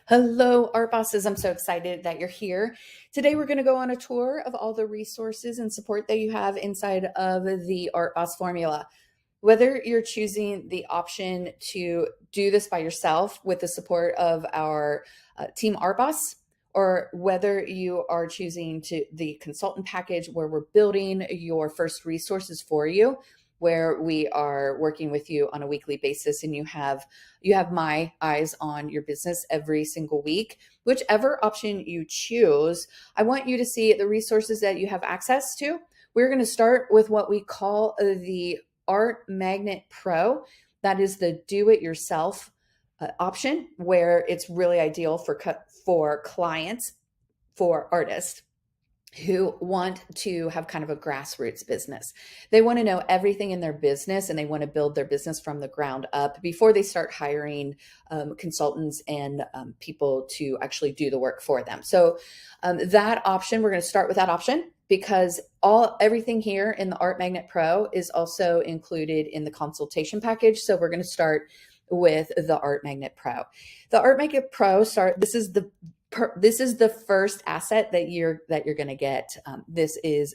Hello, Art Bosses. I'm so excited that you're here. Today, we're going to go on a tour of all the resources and support that you have inside of the Art Boss formula. Whether you're choosing the option to do this by yourself with the support of our team Art Boss, or whether you are choosing to the consultant package where we're building your first resources for you, where we are working with you on a weekly basis and you have my eyes on your business every single week. Whichever option you choose, I want you to see the resources that you have access to. We're going to start with what we call the Art Magnet Pro. That is the do-it-yourself option, where it's really ideal for clients, for artists who want to have kind of a grassroots business. They want to know everything in their business and they want to build their business from the ground up before they start hiring consultants and people to actually do the work for them. So that option, we're going to start with that option because everything here in the Art Magnet Pro is also included in the consultation package. So we're going to start with the Art Magnet Pro. The Art Magnet Pro this is the first asset that you're going to get. This is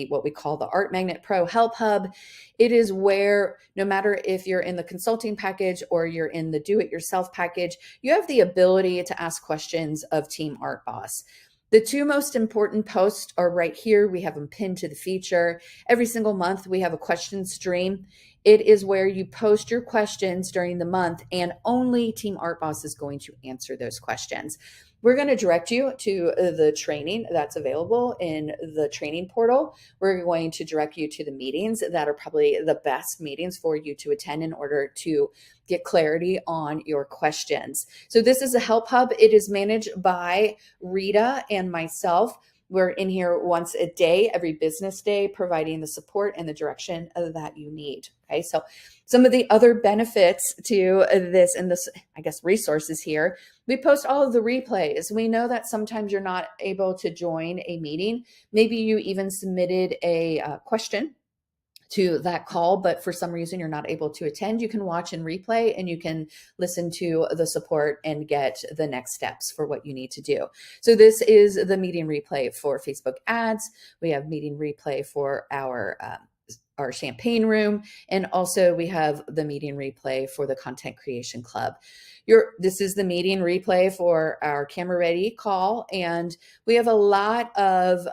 what we call the Art Magnet Pro Help Hub. It is where no matter if you're in the consulting package or you're in the do-it-yourself package, you have the ability to ask questions of Team Art Boss. The two most important posts are right here. We have them pinned to the feature. Every single month, we have a question stream. It is where you post your questions during the month, and only Team Art Boss is going to answer those questions. We're going to direct you to the training that's available in the training portal. We're going to direct you to the meetings that are probably the best meetings for you to attend in order to get clarity on your questions. So this is a help hub. It is managed by Rita and myself. We're in here once a day, every business day, providing the support and the direction that you need. Okay, so some of the other benefits to this and this, I guess, resources here, we post all of the replays. We know that sometimes you're not able to join a meeting. Maybe you even submitted a question to that call, but for some reason you're not able to attend. You can watch and replay and you can listen to the support and get the next steps for what you need to do. So this is the meeting replay for Facebook ads. We have meeting replay for our champagne room. And also we have the meeting replay for the Content Creation Club. This is the meeting replay for our Camera Ready call. And we have a lot of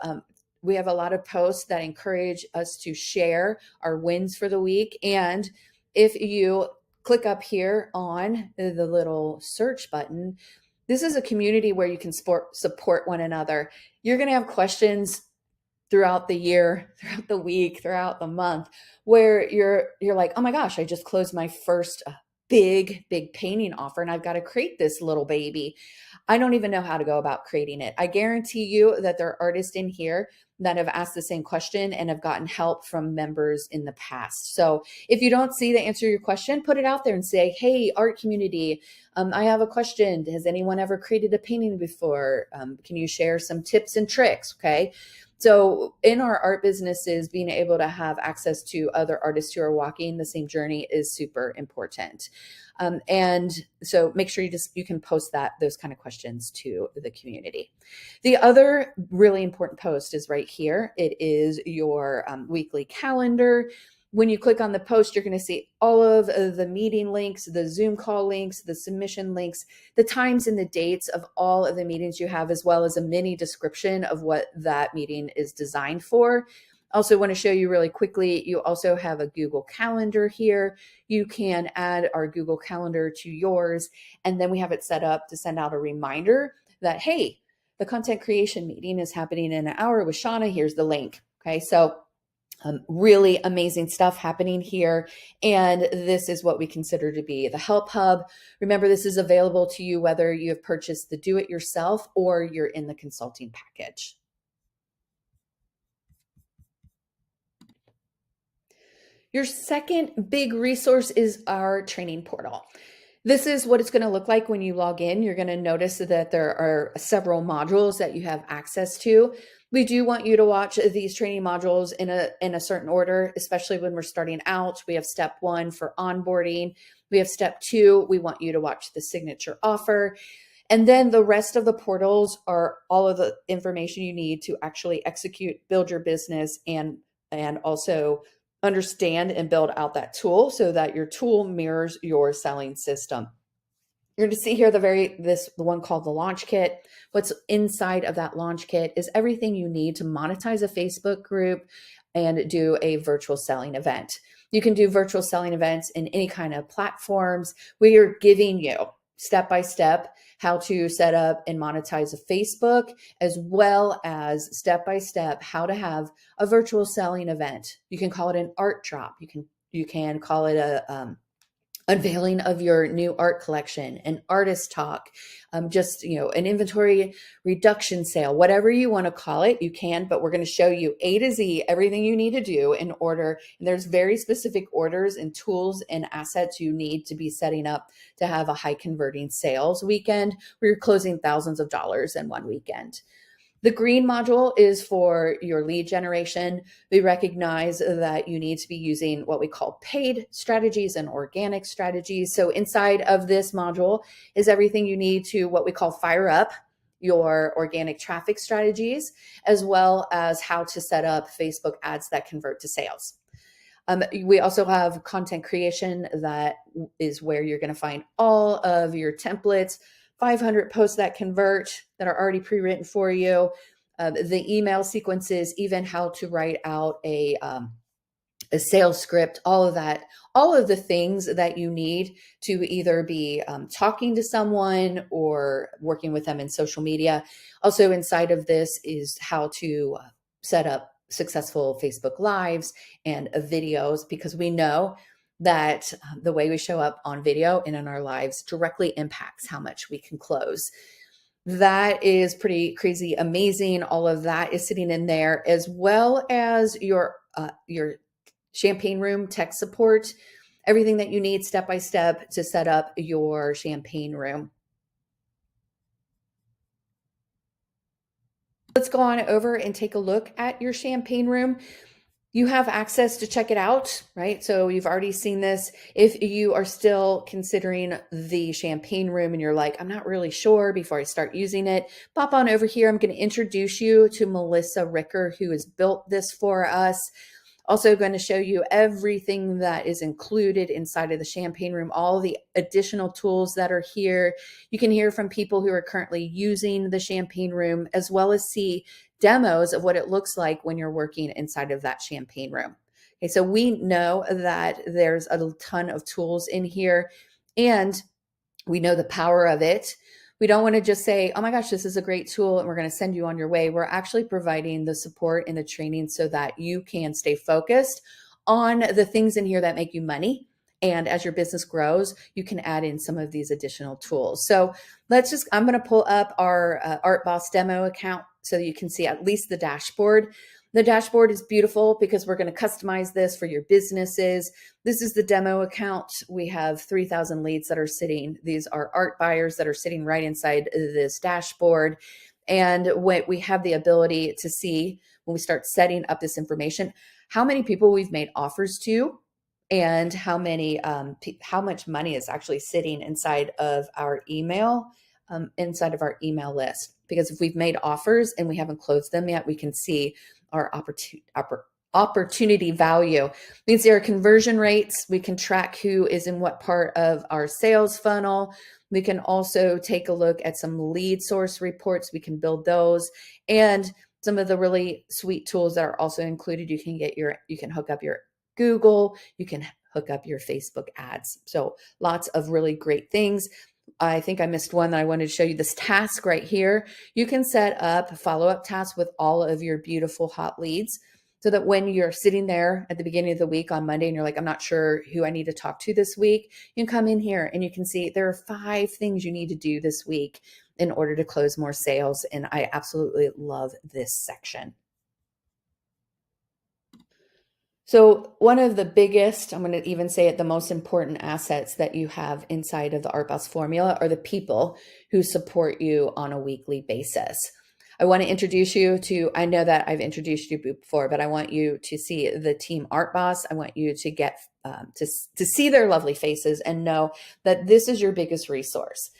posts that encourage us to share our wins for the week. And if you click up here on the little search button, this is a community where you can support one another. You're going to have questions throughout the year, throughout the week, throughout the month, where you're like, oh my gosh, I just closed my first big painting offer and I've got to create this little baby. I don't even know how to go about creating it. I guarantee you that there are artists in here that have asked the same question and have gotten help from members in the past. So if you don't see the answer to your question, put it out there and say, hey, art community, I have a question. Has anyone ever created a painting before? Can you share some tips and tricks? Okay. So in our art businesses, being able to have access to other artists who are walking the same journey is super important. And so make sure you can post those kind of questions to the community. The other really important post is right here. It is your weekly calendar. When you click on the post, you're going to see all of the meeting links, the Zoom call links, the submission links, the times and the dates of all of the meetings you have, as well as a mini description of what that meeting is designed for. Also want to show you really quickly, you also have a Google Calendar here. You can add our Google Calendar to yours, and then we have it set up to send out a reminder that, hey, the content creation meeting is happening in an hour with Shauna. Here's the link. Okay, so really amazing stuff happening here. And this is what we consider to be the Help Hub. Remember, this is available to you whether you have purchased the do-it-yourself or you're in the consulting package. Your second big resource is our training portal. This is what it's going to look like when you log in. You're going to notice that there are several modules that you have access to. We do want you to watch these training modules in a certain order, especially when we're starting out. We have step 1 for onboarding. We have step 2. We want you to watch the signature offer. And then the rest of the portals are all of the information you need to actually execute, build your business, and also understand and build out that tool so that your tool mirrors your selling system. You're going to see here the one called the launch kit. What's inside of that launch kit is everything you need to monetize a Facebook group and do a virtual selling event. You can do virtual selling events in any kind of platforms. We are giving you step by step how to set up and monetize a Facebook, as well as step by step how to have a virtual selling event. You can call it an art drop. You can call it a unveiling of your new art collection, an artist talk, just, an inventory reduction sale, whatever you want to call it, you can, but we're going to show you A to Z, everything you need to do in order. And there's very specific orders and tools and assets you need to be setting up to have a high converting sales weekend where you're closing thousands of dollars in one weekend. The green module is for your lead generation. We recognize that you need to be using what we call paid strategies and organic strategies. So inside of this module is everything you need to what we call fire up your organic traffic strategies, as well as how to set up Facebook ads that convert to sales. We also have content creation. That is where you're going to find all of your templates, 500 posts that convert that are already pre-written for you, the email sequences, even how to write out a sales script, all of that, all of the things that you need to either be talking to someone or working with them in social media. Also inside of this is how to set up successful Facebook Lives and videos, because we know that the way we show up on video and in our lives directly impacts how much we can close. That is pretty crazy, amazing. All of that is sitting in there, as well as your Champagne Room tech support, everything that you need step by step to set up your Champagne Room. Let's go on over and take a look at your Champagne Room. You have access to check it out, right? So you've already seen this. If you are still considering the Champagne Room and you're like, I'm not really sure before I start using it, pop on over here. I'm going to introduce you to Melissa Ricker, who has built this for us. Also going to show you everything that is included inside of the Champagne Room, all the additional tools that are here. You can hear from people who are currently using the Champagne Room, as well as see demos of what it looks like when you're working inside of that Champagne Room. Okay, so we know that there's a ton of tools in here, and we know the power of it. We don't want to just say, oh my gosh, this is a great tool and we're going to send you on your way. We're actually providing the support and the training so that you can stay focused on the things in here that make you money. And as your business grows, you can add in some of these additional tools. So I'm going to pull up our Art Boss demo account so you can see at least the dashboard. The dashboard is beautiful because we're going to customize this for your businesses. This is the demo account. We have 3,000 leads that are sitting. These are art buyers that are sitting right inside this dashboard. And what we have the ability to see when we start setting up this information, how many people we've made offers to, and how much money is actually sitting inside of our email, inside of our email list. Because if we've made offers and we haven't closed them yet, we can see our opportunity value. Means there are conversion rates. We can track who is in what part of our sales funnel. We can also take a look at some lead source reports. We can build those, and some of the really sweet tools that are also included. You can hook up your Google, you can hook up your Facebook ads. So lots of really great things. I think I missed one that I wanted to show you, this task right here. You can set up a follow-up task with all of your beautiful hot leads so that when you're sitting there at the beginning of the week on Monday and you're like, I'm not sure who I need to talk to this week, you can come in here and you can see there are 5 things you need to do this week in order to close more sales. And I absolutely love this section. So one of the biggest, I'm going to even say it, the most important assets that you have inside of the Art Boss formula are the people who support you on a weekly basis. I want to introduce you to, I know that I've introduced you before, but I want you to see the team Art Boss. I want you to get to see their lovely faces and know that this is your biggest resource.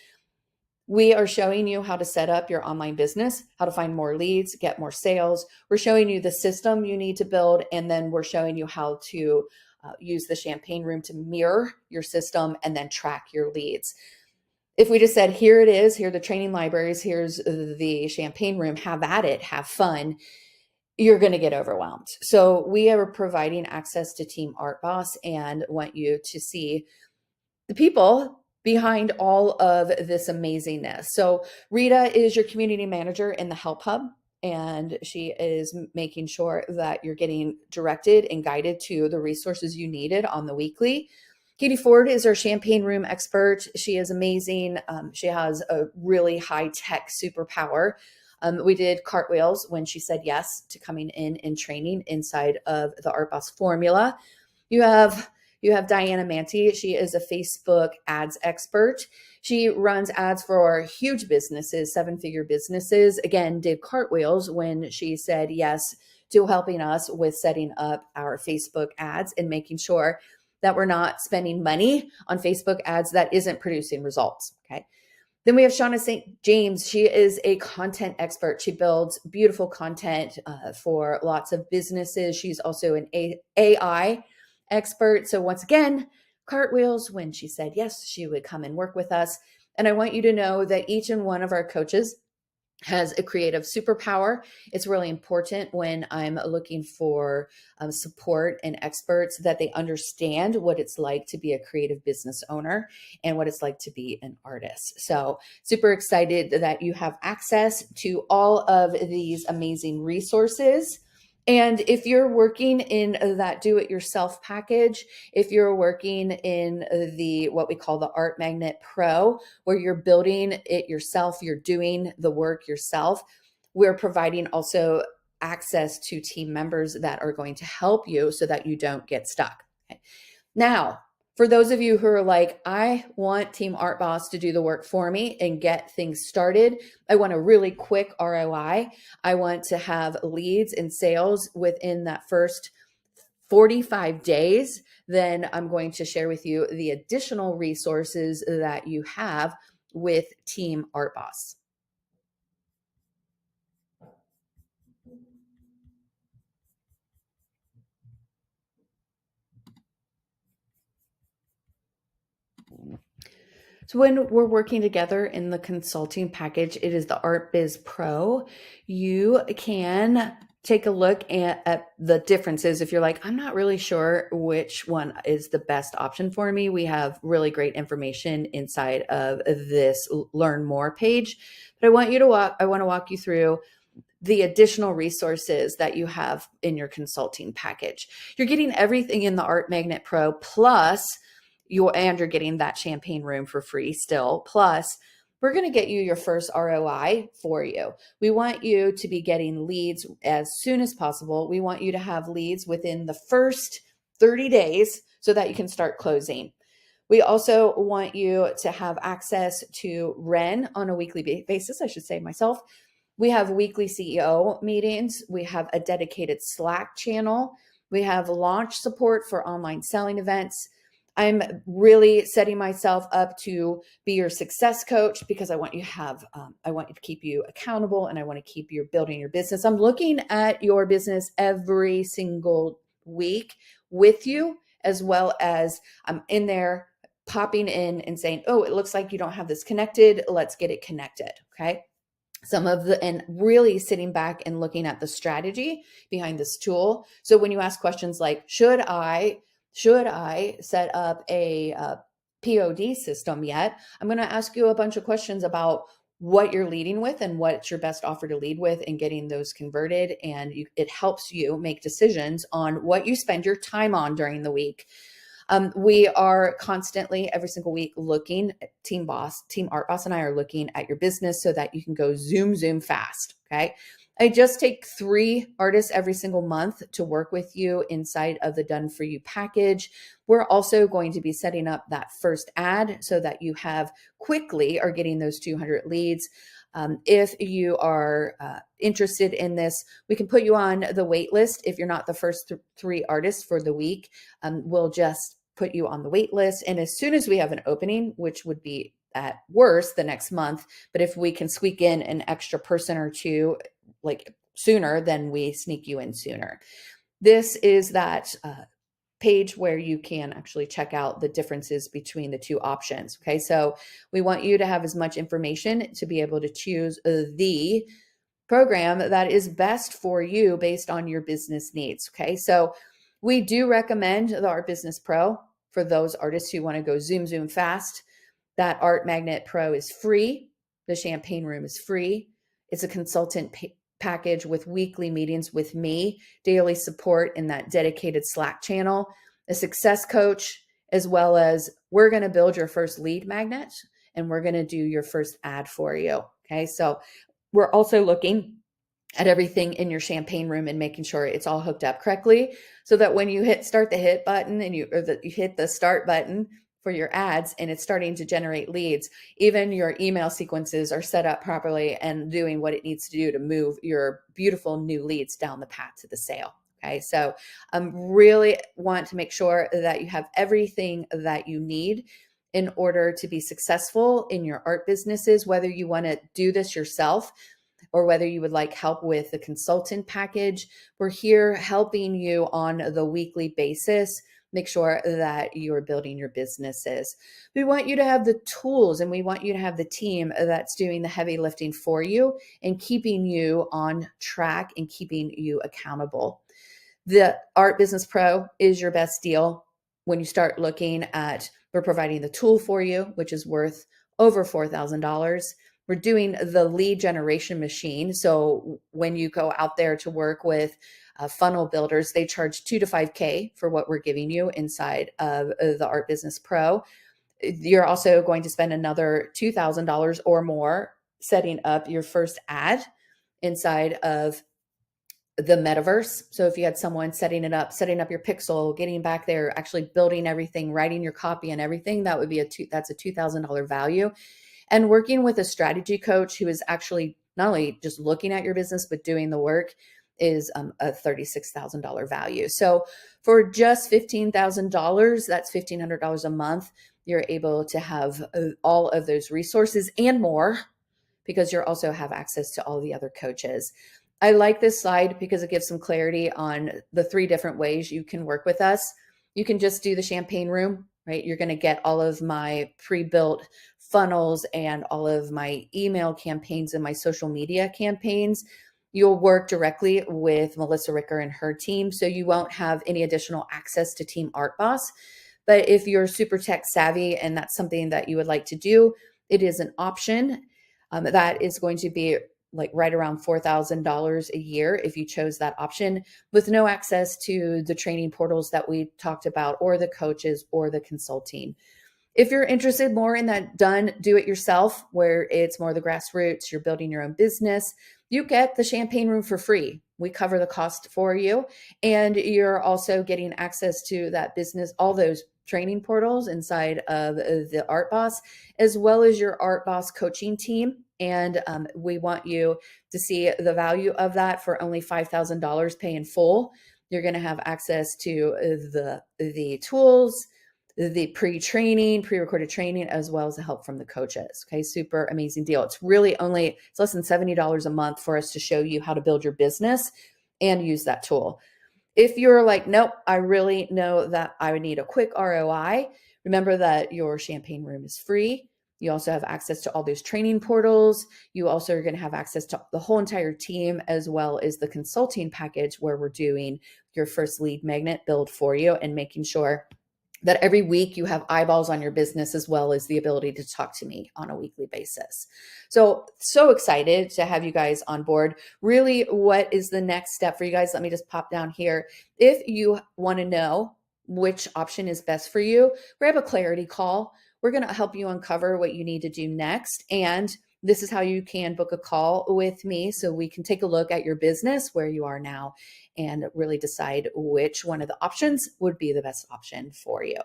We are showing you how to set up your online business, how to find more leads, get more sales. We're showing you the system you need to build, and then we're showing you how to use the Champagne Room to mirror your system and then track your leads. If we just said, here it is, here are the training libraries, here's the Champagne Room, have at it, have fun, you're going to get overwhelmed. So we are providing access to Team Art Boss and want you to see the people behind all of this amazingness. So Rita is your community manager in the Help Hub, and she is making sure that you're getting directed and guided to the resources you needed on the weekly. Katie Ford is our Champagne Room expert. She is amazing. She has a really high-tech superpower. We did cartwheels when she said yes to coming in and training inside of the Art Boss formula. You have Diana Manti. She is a Facebook ads expert. She runs ads for huge businesses, seven-figure businesses. Again, did cartwheels when she said yes to helping us with setting up our Facebook ads and making sure that we're not spending money on Facebook ads that isn't producing results. Okay. Then we have Shauna St. James. She is a content expert. She builds beautiful content for lots of businesses. She's also an AI expert. So once again, cartwheels when she said yes, she would come and work with us. And I want you to know that each and one of our coaches has a creative superpower. It's really important when I'm looking for support and experts that they understand what it's like to be a creative business owner and what it's like to be an artist. So super excited that you have access to all of these amazing resources. And if you're working in that do-it-yourself package, if you're working in the what we call the Art Magnet Pro, where you're building it yourself, you're doing the work yourself, we're providing also access to team members that are going to help you so that you don't get stuck. Okay. Now, for those of you who are like, I want Team Art Boss to do the work for me and get things started. I want a really quick ROI. I want to have leads and sales within that first 45 days. Then I'm going to share with you the additional resources that you have with Team Art Boss. So when we're working together in the consulting package, it is the Art Biz Pro. You can take a look at the differences. If you're like, I'm not really sure which one is the best option for me, we have really great information inside of this Learn More page. But I want to walk you through the additional resources that you have in your consulting package. You're getting everything in the Art Magnet Pro plus you're getting that Champagne Room for free still. Plus, we're going to get you your first ROI for you. We want you to be getting leads as soon as possible. We want you to have leads within the first 30 days so that you can start closing. We also want you to have access to Ren on a weekly basis, I should say myself. We have weekly CEO meetings. We have a dedicated Slack channel. We have launch support for online selling events. I'm really setting myself up to be your success coach because I want you to keep you accountable and I want to keep you building your business. I'm looking at your business every single week with you, as well as I'm in there popping in and saying, oh, it looks like you don't have this connected. Let's get it connected. Okay. And really sitting back and looking at the strategy behind this tool. So when you ask questions like, should I set up a POD system yet? I'm going to ask you a bunch of questions about what you're leading with and what's your best offer to lead with and getting those converted. And it helps you make decisions on what you spend your time on during the week. We are constantly every single week looking at Team Art Boss and I are looking at your business so that you can go zoom fast. Okay. I just take 3 artists every single month to work with you inside of the Done For You package. We're also going to be setting up that first ad so that you are getting those 200 leads. If you are interested in this, we can put you on the wait list. If you're not the first 3 artists for the week, we'll just put you on the wait list. And as soon as we have an opening, which would be at worst the next month. But if we can squeak in an extra person or two like sooner, then we sneak you in sooner. This is that page where you can actually check out the differences between the two options. Okay, so we want you to have as much information to be able to choose the program that is best for you based on your business needs. Okay, so we do recommend the Art Business Pro for those artists who want to go zoom fast. That Art Magnet Pro is free. The Champagne Room is free. It's a consultant package with weekly meetings with me, daily support in that dedicated Slack channel, a success coach, as well as we're going to build your first lead magnet and we're going to do your first ad for you. Okay, so we're also looking at everything in your Champagne Room and making sure it's all hooked up correctly so that when you hit the hit button and you hit the start button for your ads and it's starting to generate leads, even your email sequences are set up properly and doing what it needs to do to move your beautiful new leads down the path to the sale. Okay, so really want to make sure that you have everything that you need in order to be successful in your art businesses, whether you want to do this yourself or whether you would like help with the consultant package. We're here helping you on the weekly basis. Make sure that you're building your businesses. We want you to have the tools and we want you to have the team that's doing the heavy lifting for you and keeping you on track and keeping you accountable. The Art Business Pro is your best deal when you start looking at, we're providing the tool for you, which is worth over $4,000. We're doing the lead generation machine. So when you go out there to work with funnel builders, they charge $2,000 to $5,000 for what we're giving you inside of the Art Business Pro. You're also going to spend another $2,000 or more setting up your first ad inside of the metaverse. So if you had someone setting up your pixel, getting back there, actually building everything, writing your copy and everything, that would be that's a $2,000 value. And working with a strategy coach who is actually not only just looking at your business, but doing the work is a $36,000 value. So for just $15,000, that's $1,500 a month, you're able to have all of those resources and more because you also have access to all the other coaches. I like this slide because it gives some clarity on the 3 different ways you can work with us. You can just do the Champagne Room, right? You're going to get all of my pre-built funnels and all of my email campaigns and my social media campaigns. You'll work directly with Melissa Ricker and her team, so you won't have any additional access to Team Art Boss. But if you're super tech savvy and that's something that you would like to do, it is an option that is going to be like right around $4,000 a year if you chose that option, with no access to the training portals that we talked about or the coaches or the consulting. If you're interested more in that done do it yourself, where it's more the grassroots, you're building your own business, you get the Champagne Room for free. We cover the cost for you. And you're also getting access to that business, all those training portals inside of the Art Boss, as well as your Art Boss coaching team. And we want you to see the value of that for only $5,000 pay in full. You're going to have access to the tools, the pre-training, pre-recorded training, as well as the help from the coaches. Okay, super amazing deal. It's less than $70 a month for us to show you how to build your business and use that tool. If you're like, nope, I really know that I would need a quick ROI, remember that your Champagne Room is free. You also have access to all those training portals. You also are going to have access to the whole entire team, as well as the consulting package where we're doing your first lead magnet build for you and making sure that every week you have eyeballs on your business, as well as the ability to talk to me on a weekly basis. So excited to have you guys on board. Really, what is the next step for you guys? Let me just pop down here. If you want to know which option is best for you, grab a clarity call. We're going to help you uncover what you need to do next. And this is how you can book a call with me so we can take a look at your business, where you are now, and really decide which one of the options would be the best option for you.